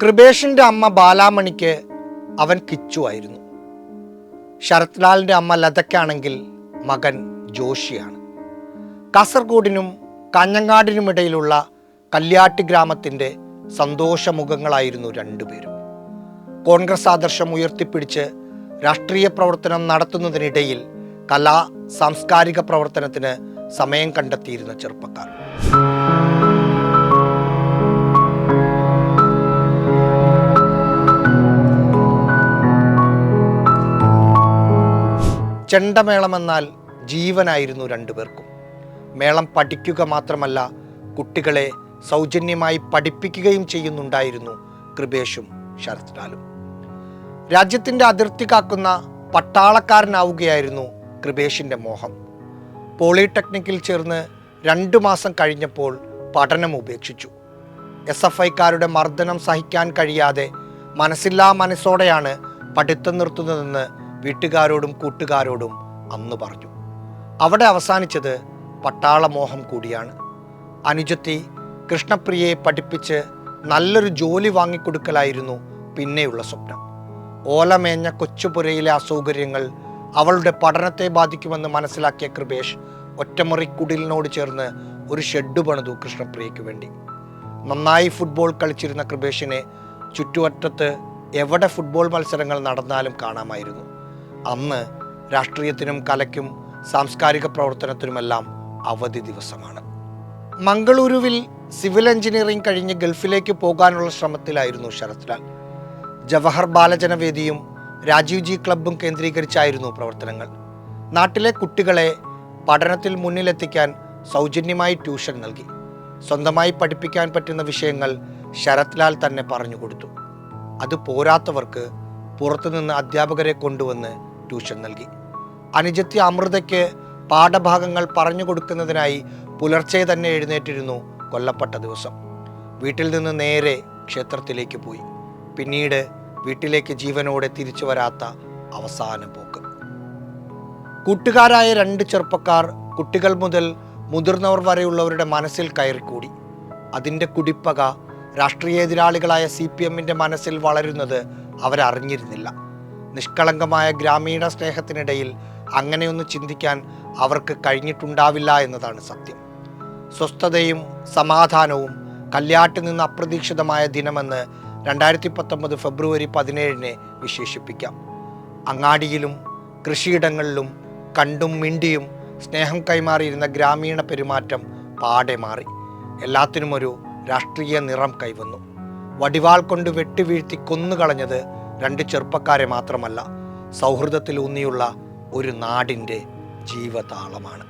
കൃപേഷിൻ്റെ അമ്മ ബാലാമണിക്ക് അവൻ കിച്ചുവായിരുന്നു. ശരത് ലാലിൻ്റെ അമ്മ ലതയ്ക്കാണെങ്കിൽ മകൻ ജോഷിയാണ്. കാസർഗോഡിനും കാഞ്ഞങ്ങാടിനുമിടയിലുള്ള കല്യാട്ടി ഗ്രാമത്തിൻ്റെ സന്തോഷമുഖങ്ങളായിരുന്നു രണ്ടുപേരും. കോൺഗ്രസ് ആദർശം ഉയർത്തിപ്പിടിച്ച് രാഷ്ട്രീയ പ്രവർത്തനം നടത്തുന്നതിനിടയിൽ കലാ സാംസ്കാരിക പ്രവർത്തനത്തിന് സമയം കണ്ടെത്തിയിരുന്ന ചെറുപ്പക്കാർ. ചെണ്ടമേളമെന്നാൽ ജീവനായിരുന്നു രണ്ടുപേർക്കും. മേളം പഠിക്കുക മാത്രമല്ല, കുട്ടികളെ സൗജന്യമായി പഠിപ്പിക്കുകയും ചെയ്യുന്നുണ്ടായിരുന്നു കൃപേഷും ശരത് ലാലും. രാജ്യത്തിൻ്റെ അതിർത്തി കാക്കുന്ന പട്ടാളക്കാരനാവുകയായിരുന്നു കൃപേഷിൻ്റെ മോഹം. പോളിടെക്നിക്കിൽ ചേർന്ന് 2 മാസം കഴിഞ്ഞപ്പോൾ പഠനം ഉപേക്ഷിച്ചു. SFIക്കാരുടെ മർദ്ദനം സഹിക്കാൻ കഴിയാതെ മനസ്സില്ലാ മനസ്സോടെയാണ് പഠിത്തം നിർത്തുന്നതെന്ന് വീട്ടുകാരോടും കൂട്ടുകാരോടും അന്ന് പറഞ്ഞു. അവിടെ അവസാനിച്ചത് പട്ടാളമോഹം കൂടിയാണ്. അനുജത്തി കൃഷ്ണപ്രിയയെ പഠിപ്പിച്ച് നല്ലൊരു ജോലി വാങ്ങിക്കൊടുക്കലായിരുന്നു പിന്നെയുള്ള സ്വപ്നം. ഓലമേഞ്ഞ കൊച്ചുപുരയിലെ അസൗകര്യങ്ങൾ അവളുടെ പഠനത്തെ ബാധിക്കുമെന്ന് മനസ്സിലാക്കിയ കൃപേഷ് ഒറ്റമുറി കുടിലിനോട് ചേർന്ന് ഒരു ഷെഡ് പണിതു കൃഷ്ണപ്രിയയ്ക്ക് വേണ്ടി. നന്നായി ഫുട്ബോൾ കളിച്ചിരുന്ന കൃപേഷിനെ ചുറ്റുവട്ടത്ത് എവിടെ ഫുട്ബോൾ മത്സരങ്ങൾ നടന്നാലും കാണാമായിരുന്നു. അന്ന് രാഷ്ട്രീയത്തിനും കലയ്ക്കും സാംസ്കാരിക പ്രവർത്തനത്തിനുമെല്ലാം അവധി ദിവസമാണ്. മംഗളൂരുവിൽ സിവിൽ എഞ്ചിനീയറിംഗ് കഴിഞ്ഞ് ഗൾഫിലേക്ക് പോകാനുള്ള ശ്രമത്തിലായിരുന്നു ശരത് ലാൽ. ജവഹർ ബാലജനവേദിയും രാജീവ് ജി ക്ലബ്ബും കേന്ദ്രീകരിച്ചായിരുന്നു പ്രവർത്തനങ്ങൾ. നാട്ടിലെ കുട്ടികളെ പഠനത്തിൽ മുന്നിലെത്തിക്കാൻ സൗജന്യമായി ട്യൂഷൻ നൽകി. സ്വന്തമായി പഠിപ്പിക്കാൻ പറ്റുന്ന വിഷയങ്ങൾ ശരത് ലാൽ തന്നെ പറഞ്ഞു കൊടുത്തു. അത് പോരാത്തവർക്ക് പുറത്തുനിന്ന് അധ്യാപകരെ കൊണ്ടുവന്ന് ട്യൂഷൻ നൽകി. അനുജത്തി അമൃതയ്ക്ക് പാഠഭാഗങ്ങൾ പറഞ്ഞു കൊടുക്കുന്നതിനായി പുലർച്ചെ തന്നെ എഴുന്നേറ്റിരുന്നു കൊല്ലപ്പെട്ട ദിവസം. വീട്ടിൽ നിന്ന് നേരെ ക്ഷേത്രത്തിലേക്ക് പോയി. പിന്നീട് വീട്ടിലേക്ക് ജീവനോടെ തിരിച്ചു വരാത്ത അവസാന പോക്ക്. കൂട്ടുകാരായ 2 ചെറുപ്പക്കാർ കുട്ടികൾ മുതൽ മുതിർന്നവർ വരെയുള്ളവരുടെ മനസ്സിൽ കയറിക്കൂടി. അതിൻ്റെ കുടിപ്പക രാഷ്ട്രീയ എതിരാളികളായ CPMൻ്റെ മനസ്സിൽ വളരുന്നത് അവരറിഞ്ഞിരുന്നില്ല. നിഷ്കളങ്കമായ ഗ്രാമീണ സ്നേഹത്തിനിടയിൽ അങ്ങനെയൊന്ന് ചിന്തിക്കാൻ അവർക്ക് കഴിഞ്ഞിട്ടുണ്ടാവില്ല എന്നതാണ് സത്യം. സ്വസ്ഥതയും സമാധാനവും കല്യാട്ടിൽ നിന്ന് അപ്രതീക്ഷിതമായ ദിനമെന്ന് 2019 ഫെബ്രുവരി 17 വിശേഷിപ്പിക്കാം. അങ്ങാടിയിലും കൃഷിയിടങ്ങളിലും കണ്ടും മിണ്ടിയും സ്നേഹം കൈമാറിയിരുന്ന ഗ്രാമീണ പെരുമാറ്റം പാടെ മാറി. എല്ലാത്തിനും ഒരു രാഷ്ട്രീയ നിറം കൈവന്നു. വടിവാൾ കൊണ്ട് വെട്ടിവീഴ്ത്തി കൊന്നുകളഞ്ഞത് 2 ചെറുപ്പക്കാരെ മാത്രമല്ല, സൗഹൃദത്തിലൂന്നിയുള്ള ഒരു നാടിൻ്റെ ജീവതാളമാണ്.